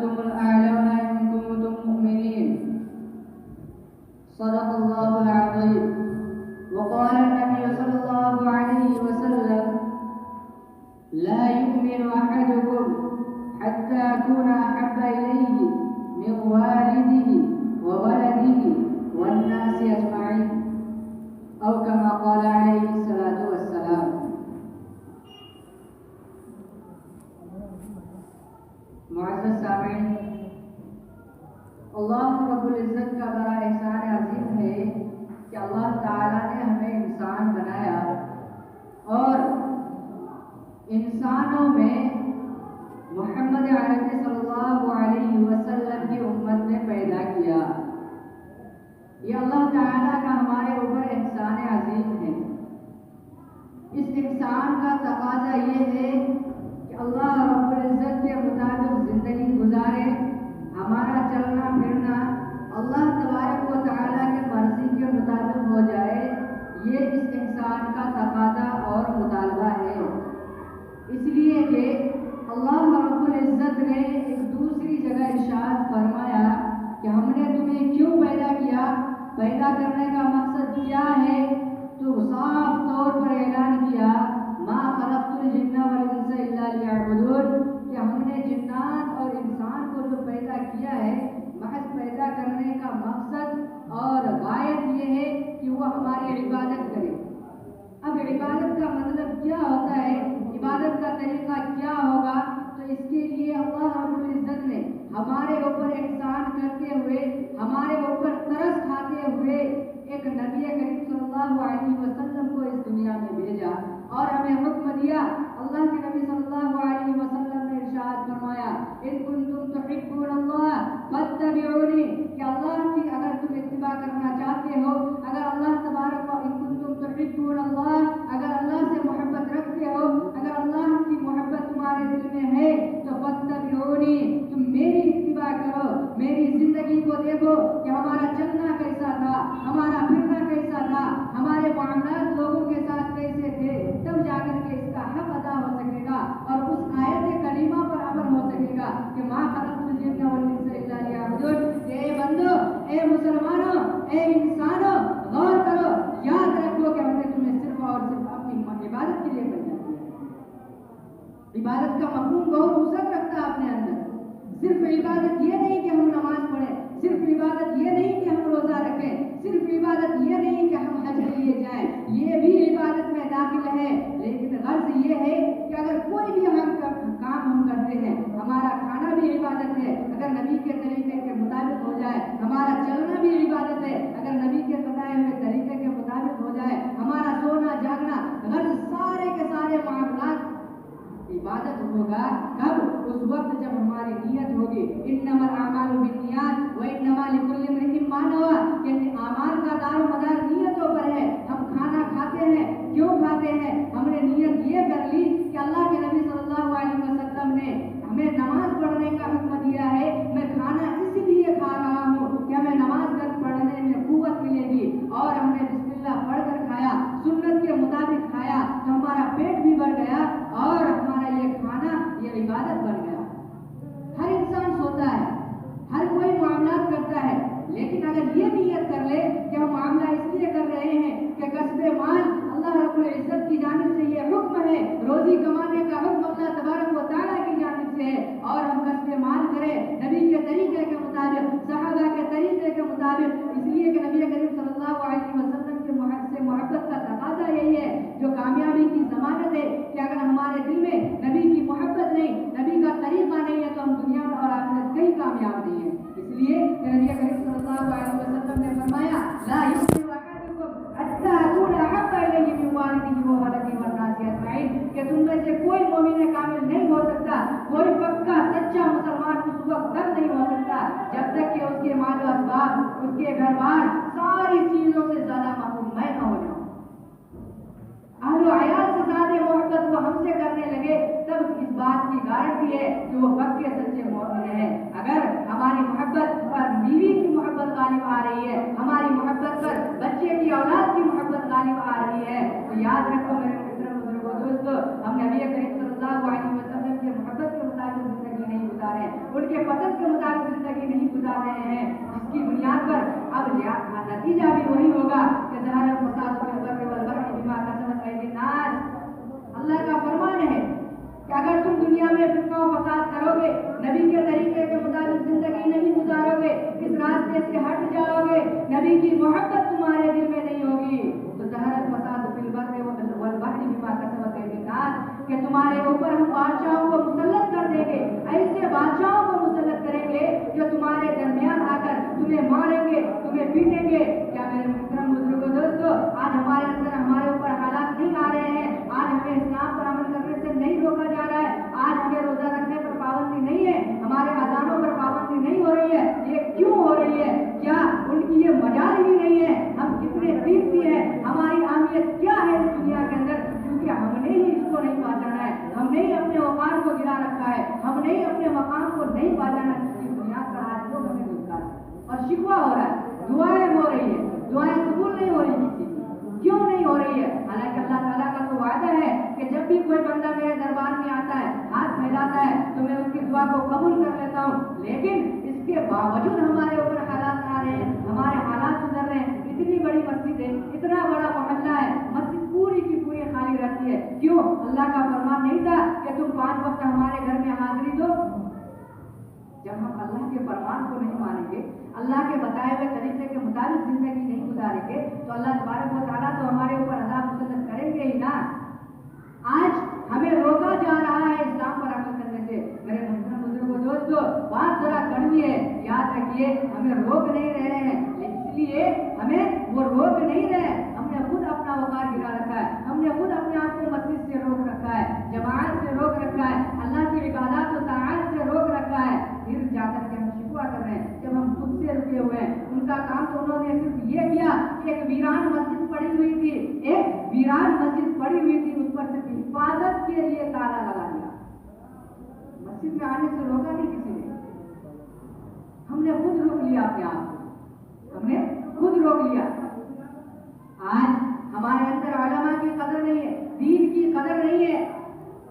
وأنتم الأعلون إن كنتم مؤمنين. صدق الله العظيم. وقال النبي صلى الله عليه وسلم: لا يؤمن أحدكم حتى أكون أحب إليه من والده وولده والناس أجمعين، أو كما قال عليه الصلاة والسلام. معزز سامعین، اللہ رب العزت کا بڑا احسان عظیم ہے کہ اللہ تعالیٰ نے ہمیں انسان بنایا اور انسانوں میں محمد عربی صلی اللہ علیہ وسلم کی امت نے پیدا کیا. یہ اللہ تعالیٰ کا ہمارے اوپر احسان عظیم ہے. اس احسان کا تقاضا یہ ہے کہ اللہ رب العزت کے مطابق زندگی گزارے. ہمارا چلنا پھرنا اللہ تبارک و تعالیٰ کے مرضی کے مطابق ہو جائے. یہ اس احسان کا تقاضا اور مطالبہ ہے. اس لیے کہ اللہ رب العزت نے ایک دوسری جگہ ارشاد فرمایا کہ ہم نے تمہیں کیوں پیدا کیا، پیدا کرنے کا مقصد کیا ہے، تو صاف طور پر اعلان کیا: ما خلقت الجن والانس الا لیعبدون، کہ ہم نے جنات اور انسان کو جو پیدا کیا ہے محض پیدا کرنے کا مقصد اور غایت یہ ہے کہ وہ ہماری عبادت کرے. اب عبادت کا مطلب کیا ہوتا ہے، عبادت کا طریقہ کیا ہوگا، تو اس کے لیے اللہ رب العزت نے ہمارے اوپر احسان کرتے ہوئے، ہمارے اوپر ترس کھاتے ہوئے ایک نبی کریم صلی اللہ علیہ وسلم کو اس دنیا میں بھیجا اور ہمیں حکم دیا. اللہ کے نبی صلی اللہ علیہ وسلم نے ارشاد فرمایا: ان کنتم تحبون اللہ فاتبعونی، کہ اللہ کی اگر تم اتباع کرنا چاہتے ہو، اگر اللہ تبارک و ان کنتم تحبون اللہ، اگر اللہ سے محبت رکھتے ہو، اگر اللہ کی محبت تمہارے دل میں ہے تو فاتبعونی، تم میری اتباع کرو. میری زندگی کو دیکھو کہ ہمارا چلنا کیسا تھا، ہمارا پھرنا کیسا تھا، ہمارے معاملات لوگوں کے ساتھ کیسے تھے، تب جا کر کے اس کا حق ادا ہو سکے گا اور اس آیت کریمہ پر عمل ہو سکے گا کہ ما خلقت الجن والانس الا لیعبدون. اے بندو، اے مسلمانوں، اے انسانوں، غور کرو، یاد رکھو کہ ہم نے تمہیں صرف اور صرف اپنی عبادت کے لیے پیدا کیا. عبادت کا مفہوم بہت وسعت رکھتا ہے اپنے اندر. صرف عبادت یہ نہیں کہ ہم نماز پڑھیں، صرف عبادت یہ نہیں کہ ہم روزہ رکھیں، صرف عبادت یہ نہیں کہ ہم حج کے لیے جائیں، یہ بھی عبادت میں داخل ہے. لیکن غرض یہ ہے کہ اگر کوئی بھی کام ہم کرتے ہیں، ہمارا کھانا بھی عبادت ہے اگر نبی کے طریقے کے مطابق ہو جائے، ہمارا چلنا بھی عبادت ہے اگر نبی کے بتائے ہوئے طریقے کے مطابق ہو جائے، ہمارا سونا جاگنا، غرض سارے کے سارے معاملات عبادت ہوگا. کب؟ اس وقت جب ہماری نیت ہوگی. انما الاعمال بالنیات وانما لکل امرئ ما نوى، یعنی اعمال کا دار و مدار نیتوں پر ہے. ہم کھانا کھاتے ہیں، کیوں کھاتے ہیں؟ ہم نے نیت یہ کر لی کہ اللہ کے نبی صلی اللہ علیہ وسلم نے ہمیں نماز پڑھنے کا حکم دیا ہے، میں کھانا اس لیے کھا رہا ہوں کہ ہمیں نماز پڑھنے میں قوت ملے گی. اور ہم نے بسم اللہ پڑھ کر کھایا، سنت کے مطابق کھایا تو ہمارا پیٹ بھی بڑھ گیا اور ہمارا یہ کھانا یہ عبادت بن گیا. ہر انسان سوتا ہے، ہر کوئی معاملات کرتا ہے، لیکن اگر یہ نیت کر لے کہ ہم معاملہ اس لیے کر رہے ہیں کہ کسب مال اللہ رب العزت کی جانب سے یہ حکم ہے، روزی کمانے کا حکم اللہ تبارک و تعالیٰ کی جانب سے ہے، اور ہم کسب مال کریں نبی کے طریقے کے مطابق، صحابہ کے طریقے کے مطابق، اس لیے کہ نبی کریم صلی اللہ علیہ وسلم کے محبت کا تقاضا یہی ہے جو کامیابی کی ضمانت ہے کہ اگر ہمارے دل میں نبی کی محبت نہیں، نبی کا طریقہ نہیں ہے تو ہم دنیا میں اور آخرت کہیں کامیاب نہیں ہیں. اس لیے کہ نبی کریم صلی اللہ علیہ وسلم نے فرمایا: لا یؤمن احدکم حتی اکون احب الیہ من والدہ وولدہ والناس اجمعین، کہ تم میں سے کوئی مومن کامل نہیں ہو سکتا، کوئی پکا سچا مسلمان اس وقت تک نہیں ہو سکتا جب تک کہ اس کے مال و اسباب، اس کے گھر بار، ساری چیزوں سے زیادہ محبوب میں نہ ہو جاؤں. اہل و عیال سے زیادہ محبت وہ ہم سے کرنے لگے تب اس بات کی گارنٹی ہے کہ وہ پکے سچے مومن ہیں. اگر ہماری محبت پر بیوی کی محبت غالب آ رہی ہے، ہماری محبت پر بچے کی اولاد کی محبت غالب آ رہی ہے، تو یاد رکھو میرے بزرگوں دوستو، ہم نبی کریم صلی اللہ علیہ وسلم کی محبت کے مطابق زندگی نہیں گزارے، ان کے پسند کے مطابق زندگی نہیں گزار رہے ہیں، جس کی بنیاد پر اب نتیجہ بھی وہی ہوگا کہ ظہر الفساد فی البر والبحر بما کسبت ایدی الناس۔ اللہ کا فرمان ہے کہ اگر تم دنیا میں فتنہ و فساد کرو گے، نبی کے طریقے کے مطابق زندگی نہیں گزارو گے، اس راستے سے ہٹ جاؤ گے، نبی کی محبت تمہارے دل میں نہیں ہوگی، تو ظہر الفساد فی البر والبحر بما کسبت ایدی الناس، کہ تمہارے اوپر ہم بادشاہوں کو مسلط کر دیں گے، ایسے بادشاہوں کو مسلط کریں گے جو تمہارے درمیان آ کر تمہیں ماریں گے، تمہیں پیٹیں گے۔ کیا میرے محترم بزرگوں دوستو، آج ہمارے اندر ہمارے اوپر حالات نہیں آ رہے ہیں، آج ہمیں اسلام پر عمل کرنے سے نہیں روکا جا رہا ہے، آج ہمیں روزہ رکھنے پر پابندی نہیں ہے، ہمارے اذانوں پر پابندی نہیں ہو رہی ہے، یہ کیوں ہو رہی ہے؟ کیا ان کی یہ مجال ہی نہیں ہے؟ ہم کتنے قیمتی ہیں، ہماری اہمیت کیا ہے اس دنیا کے اندر؟ کیونکہ ہم نے ہی اس کو نہیں پہچانا ہے، ہم نے ہی اپنے وقار کو گرا رکھا ہے، ہم نے ہی اپنے مقام کو نہیں پہچانا، جس کی بنیاد پر آج لوگ ہمیں گزار اور شکوہ ہو رہا ہے، دعائیں ہو رہی ہے، دعائیں قبول نہیں ہو رہی کسی کی، کیوں نہیں ہو رہی ہے؟ حالانکہ اللہ تعالیٰ کا تو وعدہ ہے کہ جب بھی کوئی بندہ میرے دربار میں آتا ہے، ہاتھ پھیلاتا ہے، تو میں اس کی دعا کو قبول کر لیتا ہوں، لیکن اس کے باوجود ہمارے اوپر حالات آ رہے ہیں، ہمارے حالات سدھر رہے ہیں۔ اتنی بڑی مسجد ہے، اتنا بڑا محلہ ہے، مسجد پوری کی پوری خالی رہتی ہے، کیوں؟ اللہ کا فرمان نہیں تھا کہ تم 5 وقت ہمارے گھر میں حاضری دو؟ جب ہم اللہ کے فرمان کو نہیں مانیں گے، اللہ کے بتائے ہوئے طریقے کے مطابق زندگی نہیں گزاریں گے، تو اللہ تبارک و تعالیٰ تو ہمارے اوپر عذاب مسلط کریں گے ہی نا۔ آج ہمیں روکا جا رہا ہے اسلام پر عمل کرنے سے۔ میرے محترم بزرگوں دوستو، بات ذرا کڑوی ہے، یاد رکھیے، ہمیں روک نہیں رہے ہیں، اس لیے ہمیں وہ روک نہیں رہے، ہم نے خود اپنا وقار گرا رکھا ہے، ہم نے خود اپنے آپ کو مسجد سے روک رکھا ہے، جماعت سے روک رکھا ہے، اللہ کی عبادات و طاعات سے روک رکھا ہے، پھر جا کر کے ہم شکوہ کر رہے ہیں جب ہم خود سے رکے ہوئے ہیں۔ ان کا کام تو انہوں نے صرف یہ کیا کہ ایک ویران مسجد پڑی ہوئی تھی، ایک ویران مسجد پڑی ہوئی تھی، اس پر صرف حفاظت کے لیے تالا لگا دیا، مسجد میں آنے سے روکا نہیں کسی نے، ہم نے خود روک لیا اپنے آپ کو، ہم نے خود روک لیا۔ آج ہمارے اندر علماء کی قدر نہیں ہے، دین کی قدر نہیں ہے۔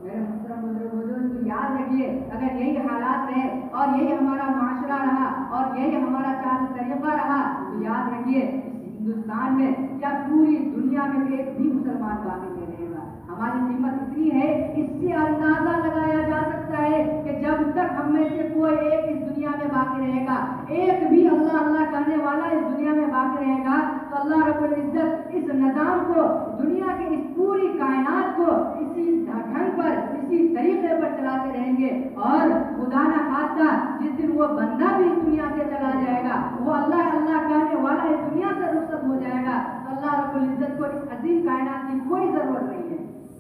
میرے محترم بزرگوں دوستو، یاد رکھیے، اگر یہی حالات رہے اور یہی ہمارا معاشرہ رہا اور یہی ہمارا چال طریقہ رہا، تو یاد رکھیے ہندوستان میں یا پوری دنیا میں ایک بھی مسلمان باقی نہیں رہے گا۔ ہماری قیمت اتنی ہے، اس سے اندازہ لگایا جا سکتا ہے کہ جب تک ہم میں سے کوئی ایک اس دنیا میں باقی رہے گا، ایک بھی اللہ اللہ کہنے والا اس دنیا میں باقی رہے گا، تو اللہ رب العزت اس نظام کو، دنیا کے اس پوری کائنات کو اسی ڈھنگ پر، اسی طریقے پر چلاتے رہیں گے، اور خدا نہ خواستہ جس دن وہ بندہ بھی اس دنیا سے چلا جائے گا، وہ اللہ اللہ کہنے والا اس دنیا سے رخصت ہو جائے گا، تو اللہ رب العزت کو اس عظیم کائنات کی کوئی ضرورت نہیں ہے،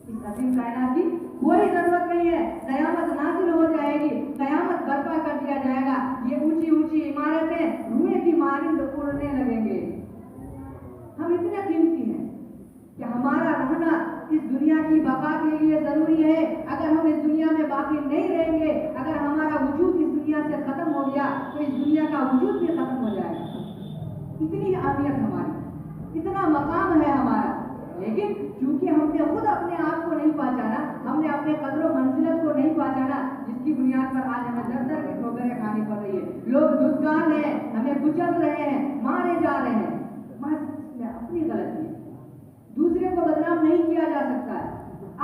اس عظیم کائنات کی کوئی ضرورت نہیں ہے۔ قیامت نازل ہو جائے گی، قیامت برپا کر دیا جائے گا، یہ اونچی اونچی عمارتیں روئے کی مانند اڑنے لگیں گے۔ ہم اتنے قیمتی ہیں کہ ہمارا رہنا اس دنیا کی بقا کے لیے ضروری ہے۔ اگر ہم اس دنیا میں باقی نہیں رہیں گے، اگر ہمارا وجود اس دنیا سے ختم ہو گیا، تو اس دنیا کا وجود بھی ختم ہو جائے گا۔ اتنی اہمیت ہماری، اتنا مقام ہے ہمارا، لیکن چونکہ ہم نے خود اپنے آپ کو نہیں پہچانا، ہم نے اپنے قدر و منزلت کو نہیں پہچانا، جس کی بنیاد پر آج ہمیں در در کی ٹھوکریں کھانی پڑ رہی ہے، لوگ دھتکار رہے ہیں، ہمیں کچل رہے ہیں، مارے جا رہے ہیں۔ اپنی غلطی ہے، دوسرے کو بدنام نہیں کیا جا سکتا ہے۔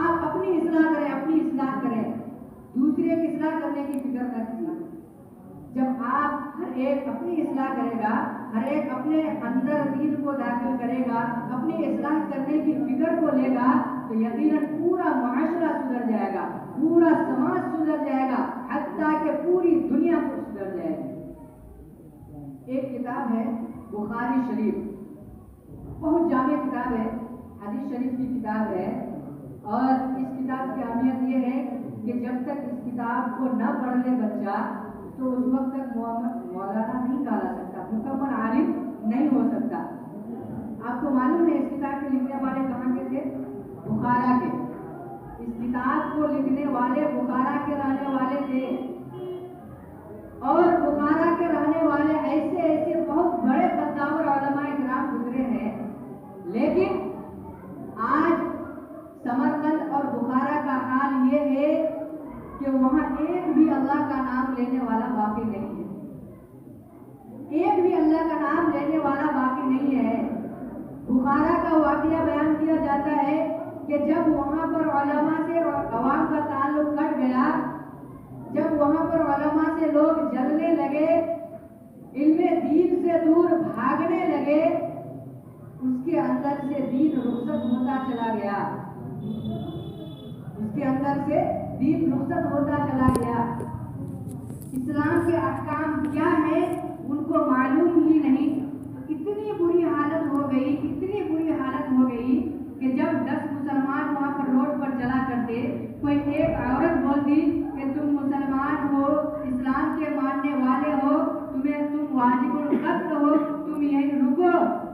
آپ اپنی اصلاح کریں، اپنی اصلاح کریں، دوسرے کی اصلاح کرنے کی فکر نہ کیجیے۔ جب آپ ہر ایک اپنی اصلاح کرے گا، ہر ایک اپنے اندر دین کو داخل کرے گا، اپنی اصلاح کرنے کی فکر کو لے گا، تو یقیناً پورا معاشرہ سدھر جائے گا، پورا سماج سدھر جائے گا، حتیٰ کہ پوری دنیا کو سدھر جائے گی۔ ایک کتاب ہے بخاری شریف، بہت جامع کتاب ہے، حدیث شریف کی کتاب ہے، اور اس کتاب کی اہمیت یہ ہے کہ جب تک اس کتاب کو نہ پڑھ لے بچہ، تو اس وقت تک مولانا نہیں کہا سکتا، مکمل عالم نہیں ہو سکتا۔ آپ کو معلوم ہے اس کتاب کے لکھنے والے کہاں کے تھے؟ بخارا کے۔ اس کتاب کو لکھنے والے بخارا کے رہنے والے تھے، اور بخارا کے رہنے والے ایسے ایسے بہت بڑے قدامور علماء کرام گزرے ہیں، لیکن آج سمرقند اور بخارا کا حال یہ ہے کہ وہاں ایک بھی اللہ کا نام لینے والا باقی نہیں ہے، ایک بھی اللہ کا نام لینے والا باقی نہیں ہے۔ بخارا کا واقعہ بیان کیا جاتا ہے کہ جب وہاں پر علماء سے عوام کا تعلق کٹ گیا، جب وہاں پر علماء سے لوگ جلنے لگے، علم دین سے دور بھاگنے لگے، اس کے اندر سے دین رخصت ہوتا چلا گیا، اس کے اندر سے دین رخصت ہوتا چلا گیا۔ اسلام کے احکام کیا ہے ان کو معلوم ہی نہیں۔ اتنی بری حالت ہو گئی، اتنی بری حالت ہو گئی کہ جب 10 مسلمان وہاں پر روڈ پر چلا کرتے، کوئی ایک عورت بولتی کہ تم مسلمان ہو، اسلام کے ماننے والے ہو، تم واجب القتل ہو، تم یہیں رکو،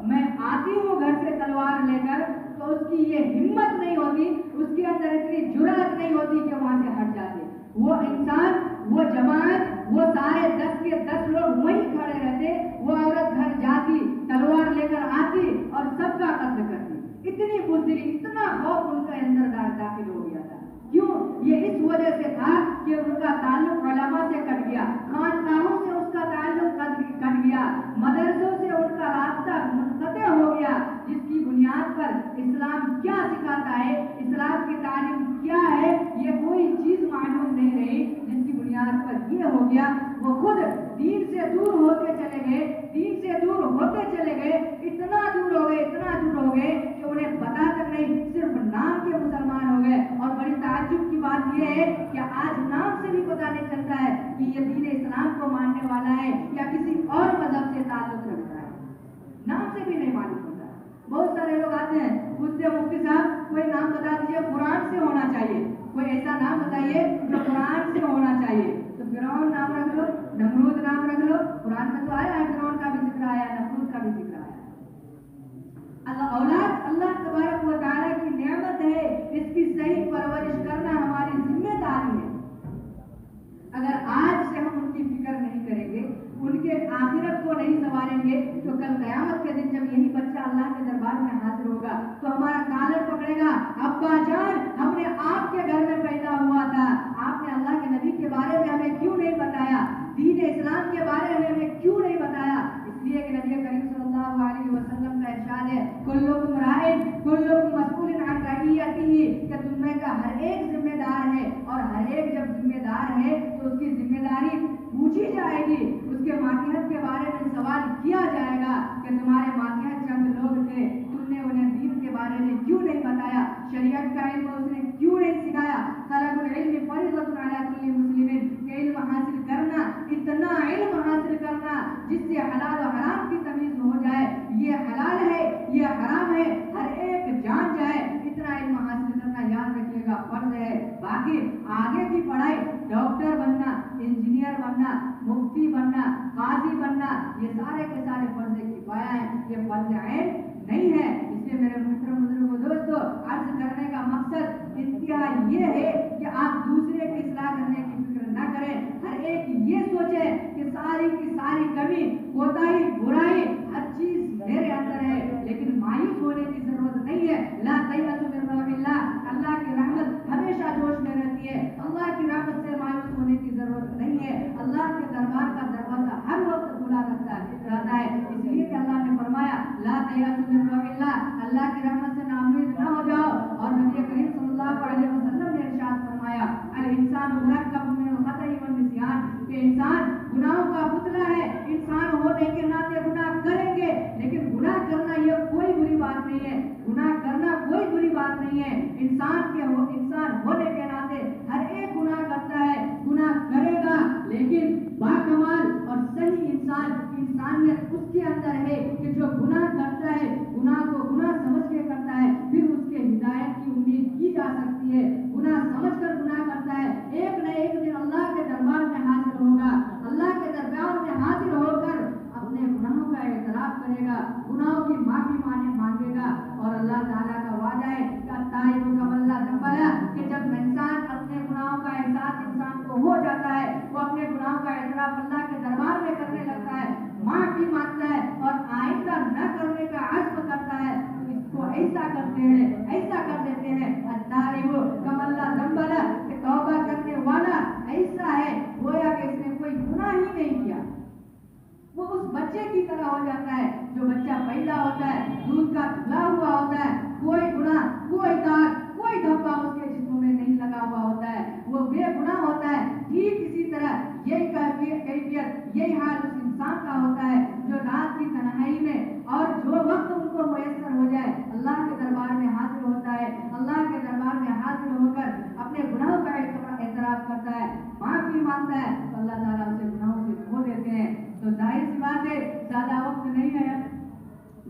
میں آتی ہوں گھر سے تلوار لے کر، تو اس کی یہ ہمت نہیں ہوتی، اس کے اندر اتنی جرأت نہیں ہوتی کہ وہاں سے ہٹ جاتے۔ وہ انسان، وہ جماعت، وہ سارے 10 کے 10 لوگ وہیں کھڑے رہتے، وہ عورت گھر جاتی، تلوار لے کر آتی اور سب کا قتل کرتی۔ اتنی بزدلی، اتنا خوف ان کے اندر داخل ہو گیا تھا۔ کیوں؟ یہ اس وجہ سے تھا کہ ان کا تعلق علماء سے کٹ گیا، خانقاہوں سے اس کا تعلق کٹ گیا، مدرسوں سے ان کا رابطہ منقطع ہو گیا، جس کی بنیاد پر اسلام کیا سکھاتا ہے، اسلام کی تعلیم کیا ہے، یہ کوئی چیز معلوم نہیں رہی، جس کی بنیاد پر یہ ہو گیا۔ وہ خود دین سے دور ہوتے چلے گئے، دین سے دور ہوتے چلے گئے، اتنا دور ہو گئے، اتنا دور ہو گئے کہ انہیں پتا تک نہیں، صرف نام کے مسلمان ہو گئے۔ اور بڑی تعجب کی بات یہ ہے کہ آج نام سے بھی پتا نہیں چلتا ہے کہ یہ دین اسلام کو ماننے والا ہے یا کسی اور مذہب سے تعلق رکھتا ہے، نام سے بھی نہیں معلوم ہوتا ہے۔ بہت سارے لوگ آتے ہیں، پوچھتے ہیں مفتی صاحب کوئی نام بتا دیجیے قرآن سے ہونا چاہیے، کوئی ایسا نام بتائیے جو قرآن سے ہونا چاہیے۔ تو فرعون نام رکھ لو، نمرود نام رکھ لو، قرآن میں تو آیا ہے، فرعون کا بھی ذکر آیا، نمرود کا بھی ذکر آیا۔ اولاد اللہ تبارک و تعالیٰ کی نعمت ہے، اس کی صحیح پرورش کرنا ہماری ذمہ داری ہے۔ اگر آج سے ہم ان کی فکر نہیں کریں گے، ان کے آخرت کو نہیں سنواریں گے، تو کل قیامت کے دن جب یہی بچہ اللہ کے دربار میں حاضر ہوگا تو ہمارا کالر پکڑے گا، ابا جان ہم نے آپ کے گھر میں پیدا ہوا تھا، آپ نے اللہ کے نبی کے بارے میں ہمیں کیوں نہیں بتایا، دین اسلام کے بارے میں ہمیں کیوں نہیں بتایا؟ اس لیے کہ نبی کریم صلی اللہ علیہ وسلم کا ارشاد ہے، کلکم راعٍ کلکم مسئول عن رعیتہ، کہ تم میں کا ہر ایک ذمہ دار ہے، اور ہر ایک جب ذمہ دار ہے تو اس کی ذمہ داری پوچھی جائے گی، اس کے ماتحت کے بارے میں سوال کیا جائے گا کہ تمہارے ماتحت چند لوگ تھے، تم نے انہیں دین کے بارے میں کیوں نہیں بتایا، شریعت کا علم اس نے کیوں نہیں سکھایا۔ طلب العلم فریضۃ علی کل مسلم، کہ علم حاصل کرنا، اتنا علم حاصل کرنا جس سے حلال و حرام کی تمیز ہو جائے، یہ حلال ہے یہ حرام ہے ہر ایک جان جائے، اتنا علم حاصل کرنا یاد رکھیے گا فرض ہے۔ باقی آگے کی پڑھائی، ڈاکٹر بننا، انجینئر بننا، مفتی بننا، قاضی بننا، یہ سارے کے سارے فرض کفایہ ہیں، یہ فرض عین نہیں ہے۔ اس لیے میرے محترم بزرگوں دوستو، عرض کرنے کا مقصد انتہا یہ ہے کہ آپ دوسرے کی اصلاح کرنے کی فکر نہ کریں، ہر ایک یہ سوچے کہ ساری کی ساری کمی، کوتاہی، برائی، ہر چیز میرے اندر ہے، لیکن مایوس ہونے کی ضرورت نہیں ہے۔ لا تیأسوا من روح اللہ، اللہ کی رحمت ہمیشہ جوش میں رہتی ہے، اللہ کی رحمت سے مایوس ہونے کی ضرورت نہیں ہے۔ اللہ کے دربار کا دروازہ ہر وقت کھلا رہتا ہے، اس لیے کہ اللہ نے فرمایا لا تیأسوا من روح اللہ، اللہ کی رحمت سے ناامید نہ ہو جاؤ۔ اور نبی کریم صلی اللہ علیہ وسلم نے ارشاد فرمایا الانسان مرکب من الخطأ والنسیان، کہ انسان گناہوں کا پتلا ہے، انسان ہونے کے ناطے گناہ کریں گے، لیکن گناہ کرنا یہ کوئی بری بات نہیں ہے، گناہ کرنا کوئی بری بات نہیں ہے۔ انسان ہونے کے ناطے ہر ایک گناہ کرتا ہے، گناہ کرے گا، لیکن باکمال اور صحیح انسانیت اس کے اندر ہے کہ جو گناہ کرتا ہے، گناہ کو گناہ سمجھ کے کرتا ہے، پھر اس کے ہدایت کی امید کی جا سکتی ہے۔ گناہ سمجھ کر گناہ کرتا ہے، ایک نہ ایک دن اللہ کے دربار میں حاضر ہوگا، اللہ کے دربار میں حاضر ہو کر اپنے گناہوں کا اعتراف کرے گا، گناہوں کی معافی مانگے گا، اور اللہ تعالیٰ کا وعدہ ہے کہ التائب کمن لا ذنب لہ، کہ جب انسان اپنے گناہوں کا احساس انسان کو ہو جاتا ہے، وہ اپنے گناہوں کا اعتراف اللہ کے دربار میں کرنے لگتا ہے، معافی مانگتا ہے اور آئندہ نہ کرنے کا عزم کرتا ہے، تو اس کو ایسا کرتے ہیں، ایسا کر دیتے ہیں التائب کمن لا ذنب لہ، کہ توبہ کرنے والا ایسا ہے گویا کہ اس نے کوئی بچے کی طرح ہو جاتا ہے. جو بچہ پیدا ہوتا ہے دودھ کا دھلا ہوا ہوتا ہے, کوئی گناہ, کوئی داغ, کوئی دھبا اس کے جسم میں نہیں لگا ہوا ہوتا ہے, وہ بے گناہ ہوتا ہے. ٹھیک اسی طرح یہی کیفیت, یہی حال اس انسان کا ہوتا ہے جو رات کی تنہائی میں اور جو وقت ان کو میسر ہو جائے اللہ کے دربار میں حاضر ہوتا ہے, اللہ کے دربار میں حاضر ہو کر اپنے گناہوں کا اعتراف کرتا ہے, معافی مانگتا ہے, تو اللہ تعالیٰ اسے گناہوں سے دھو دیتے ہیں. تو ظاہر سی بات ہے زیادہ وقت نہیں ہے,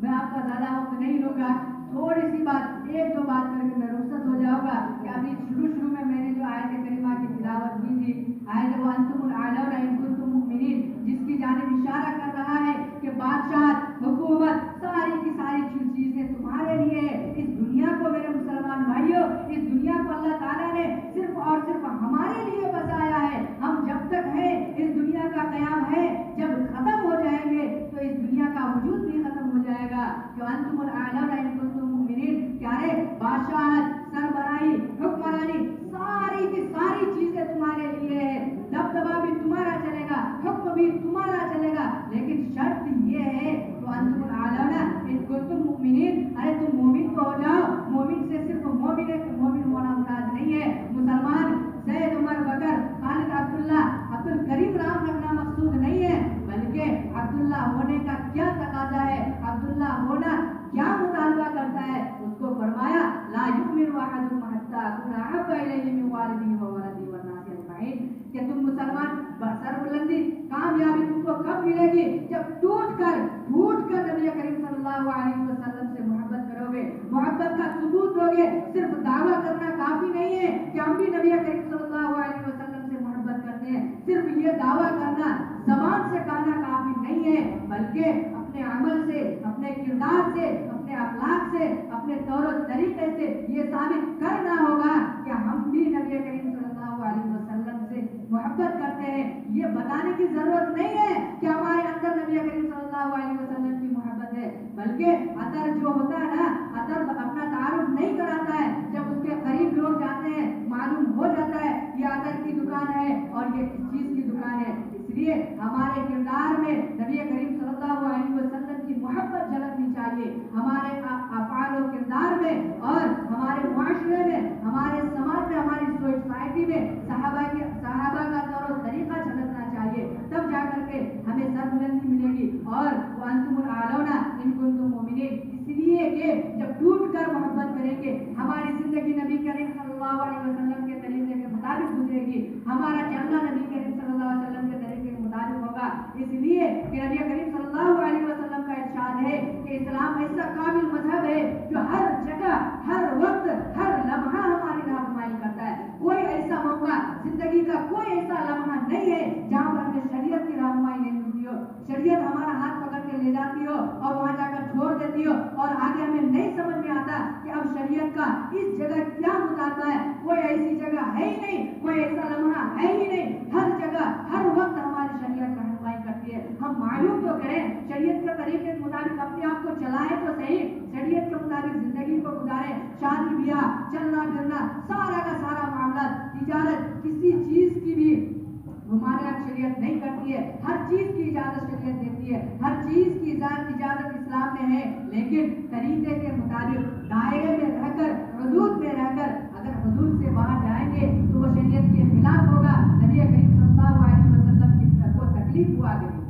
میں آپ کا زیادہ وقت نہیں لوں گا. تھوڑی سی بات, ایک دو بات کر کے میں رخصت ہو جاؤں گا کہ ابھی شروع میں نے جو آیت کریمہ کی تلاوت کی تھی, آیت وَأَنْتُمُ الْأَعْلَوْنَ إِن كُنتُم مُؤْمِنِينَ, جس کی جانب اشارہ کر رہا ہے کہ بادشاہت, حکومت, ساری کی ساری چیزیں تمہارے لیے ہے. اس دنیا کو میرے مسلمان بھائیوں, اس دنیا کو اللہ تعالیٰ نے صرف اور صرف ہمارے لیے بسایا ہے. ہم جب تک ہیں اس دنیا کا قیام ہے, جب ختم ہو جائیں گے تو اس دنیا کا وجود بھی ختم ہو جائے گا. جو انتم الأعلون ان کنتم مؤمنین, کیا ہے, بادشاہت, سربراہی, حکمرانی, ساری کی ساری چیزیں تمہارے لیے ہے. دبدبا بھی تمہارا چلے گا, حکم بھی تمہارا چلے گا, لیکن شرط یہ ہے تو انتم الأعلون ان کنتم مؤمنین, ارے تم مومن تو ہو جاؤ. مومن سے صرف مومن ہونا مراد نہیں ہے. مسلمان زید, عمر, بکر, خالد, عبداللہ, عبد الکریم نام رکھنا مقصود نہیں ہے, بلکہ عبداللہ ہونے کا کیا تقاضا ہے, عبداللہ ہونا کیا مطالبہ کرتا ہے, اس کو فرمایا لا یؤمن احدکم حتی اکون احب الیہ من والدہ وولدہ والناس اجمعین, کہ تم مسلمان سربلندی, کامیابی تم کو کب ملے گی, جب ٹوٹ کر نبی کریم صلی اللہ علیہ وسلم سے محبت کرو گے, محبت کا ثبوت دو گے. صرف دعویٰ کرنا کافی نہیں ہے کہ ہم بھی نبی کریم صلی اللہ علیہ وسلم سے محبت کرتے ہیں. صرف یہ دعویٰ کرنا, زبان سے کہنا کافی نہیں ہے, بلکہ اپنے عمل سے, اپنے کردار سے, اپنے اخلاق سے, اپنے طور و طریقے سے یہ ثابت کرنا ہوگا کہ ہم بھی نبی کریم صلی اللہ علیہ وسلم سے محبت کرتے ہیں. یہ بتانے کی ضرورت نہیں ہے کہ ہمارے اندر نبی کریم صلی اللہ علیہ وسلم کی محبت ہے, بلکہ اثر جو ہوتا ہے نا, اثر اپنا تعارف نہیں کراتا ہے. جب اس کے قریب لوگ جاتے ہیں معلوم ہو جاتا ہے یہ اثر کی دکان ہے اور یہ کس چیز کی دکان ہے. اس لیے ہمارے کردار میں نبی کریم صلی اللہ علیہ وسلم کی محبت جھلکنی چاہیے. ہمارے افعال و کردار میں اور ہمارے معاشرے میں, ہمارے سماج میں, ہماری سوسائٹی میں صحابہ کا طور و طریقہ جھلکنا چاہیے. تب جا کر کے ہمیں سربلندی ملے گی. اور وانتم الأعلون ان کنتم مؤمنین, اس لیے کہ جب ٹوٹ کر محبت کریں گے, ہماری زندگی نبی کریم صلی اللہ علیہ وسلم کے طریقے کے مطابق گزرے گی, ہمارا چلنا نبی کریم صلی اللہ علیہ وسلم کے طریقے کے مطابق ہوگا. اس لیے کہ نبی کریم صلی اللہ علیہ وسلم کا ارشاد ہے کہ اسلام ایسا کامل مذہب ہے جو ہر جگہ, ہر وقت, ہر لمحہ ہماری رہنمائی کرتا ہے. کوئی ایسا موقع, زندگی کا کوئی ایسا لمحہ نہیں ہے جہاں پر ہمیں شریعت کی رہنمائی نہیں ملتی ہو. شریعت ہمارا ہاتھ پکڑ کے لے جاتی ہو اور وہاں جا کر چھوڑ دیتی ہو, اور آگے ہمیں نہیں سمجھ میں آتا کہ اب شریعت کا اس جگہ کیا مطالبہ ہے. کوئی ایسی جگہ ہے ہی نہیں, کوئی ایسا لمحہ ہے ہی نہیں. ہر جگہ, ہر وقت ہماری شریعت رہنمائی کرتی ہے. ہم معلوم تو کریں, شریعت کے طریقے کے مطابق اپنے آپ کو چلائیں تو صحیح, شریعت کے مطابق زندگی کو گزاریں. شادی بیاہ, چلنا پھرنا, سارا کا سارا معاملہ, تجارت, کسی چیز کی بھی ہمارے یہاں شریعت نہیں کرتی ہے. ہر چیز کی اجازت شریعت دیتی ہے, ہر چیز کی اجازت اسلام میں ہے, لیکن طریقے کے مطابق, دائرے میں رہ کر, حدود میں رہ کر. اگر حدود سے باہر جائیں گے تو وہ شریعت کے خلاف ہوگا. نبی کریم صلی اللہ علیہ وسلم کو تکلیف ہوا کرے,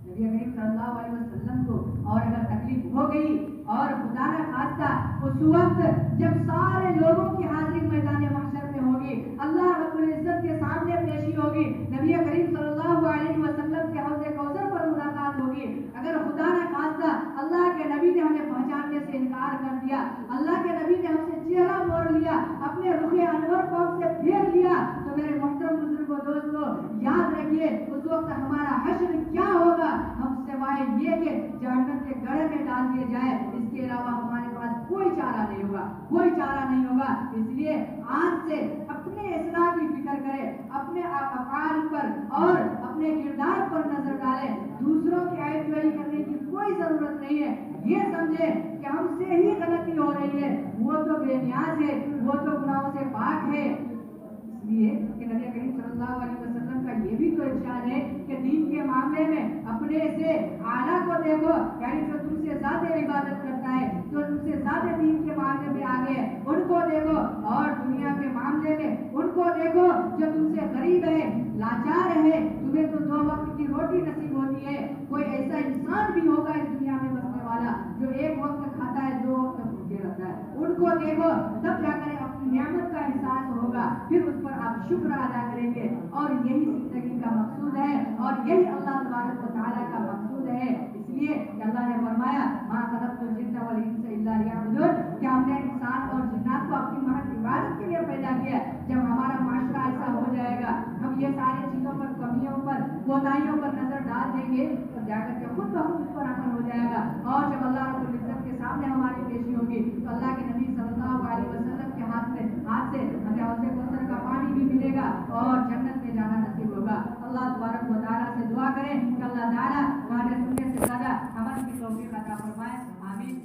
نبی کریم صلی اللہ علیہ وسلم کو اور اگر تکلیف ہو گئی, اور خدا نہ خواستہ اس وقت جب سارے لوگوں کی حاضری میدان محشر میں ہوگی, اللہ رب العزت کے سامنے پیشی ہوگی, نبی کریم صلی اللہ علیہ وسلم کے حوض کوثر پر ملاقات ہوگی. اگر خدا نہ خواستہ اللہ کے نبی نے ہمیں پہچاننے سے انکار کر دیا, اللہ کے نبی نے ہم سے چہرہ موڑ لیا, اپنے رخ انور کو ہم سے پھیر لیا, تو میرے محترم بزرگوں, دوستوں, یاد رکھیے اس وقت ہمارا حشر کیا ہوگا. ہم سوائے یہ کہ جہنم کے گڑھے میں ڈال دیا جائے, اس کے علاوہ ہمارے پاس کوئی چارہ نہیں ہوگا, کوئی چارہ نہیں ہوگا. اس لیے آج سے اپنے اصلاح کی فکر کریں, اپنے افعال پر اور اپنے کردار پر نظر ڈالیں. دوسروں کی عیب جوئی کرنے کی کوئی ضرورت نہیں ہے. یہ سمجھیں کہ ہم سے ہی غلطی ہو رہی ہے, وہ تو بے نیاز ہے, وہ تو گناہوں سے پاک ہے. اس لیے کہ نبی کریم صلی اللہ علیہ وسلم کا یہ بھی تو ارشاد ہے کہ دین کے معاملے میں اپنے سے اعلیٰ دیکھو یعنی جو تم سے زیادہ عبادت کرتا ہے، جو تم سے زیادہ دین کے معاملے میں آگے ہے، ان کو دیکھو، اور دنیا کے معاملے میں ان کو دیکھو جو تم سے غریب ہے، لاچار ہے، تمہیں تو 2 وقت کی روٹی نصیب ہوتی ہے۔ کوئی ایسا انسان بھی ہوگا اس دنیا میں بسنے والا جو 1 وقت کھاتا ہے 2 وقت بھوکے رہتا ہے، ان کو دیکھو، تب جا کر اپنی نعمت کا احساس ہوگا، پھر اس پر آپ شکر ادا کریں گے، اور یہی زندگی کا مقصود ہے، اور یہی اللہ تبارک و تعالیٰ کا مقصود ہے۔ اس لیے کہ اللہ نے فرمایا مَا خَلَقْتُ الْجِنَّ وَالْإِنسَ إِلَّا لِيَعْبُدُونِ، کہ ہم نے انسان اور جنات کو اپنی محض عبادت کے لیے پیدا کیا ہے۔ جب ہمارا معاشرہ ایسا ہو جائے گا، ہم یہ ساری چیزوں پر، کمیوں پر، کوتاہیوں پر نظر ڈال دیں گے، تو جا کر کے خود بخود اس پر عمل ہو جائے گا، اور جب اللہ رب العزت کے سامنے ہماری پیشی ہوگی تو اللہ کے نبی صلی اللہ علیہ وسلم کے ہاتھ سے ہمیں حوض کوثر کا پانی بھی ملے گا اور جنت میں جانا نصیب ہوگا۔ اللہ تبارک و تعالیٰ سے دعا کریں کہ اللہ تعالیٰ ہمارے سننے سے زیادہ عمل کی توفیق عطا فرمائے، آمین۔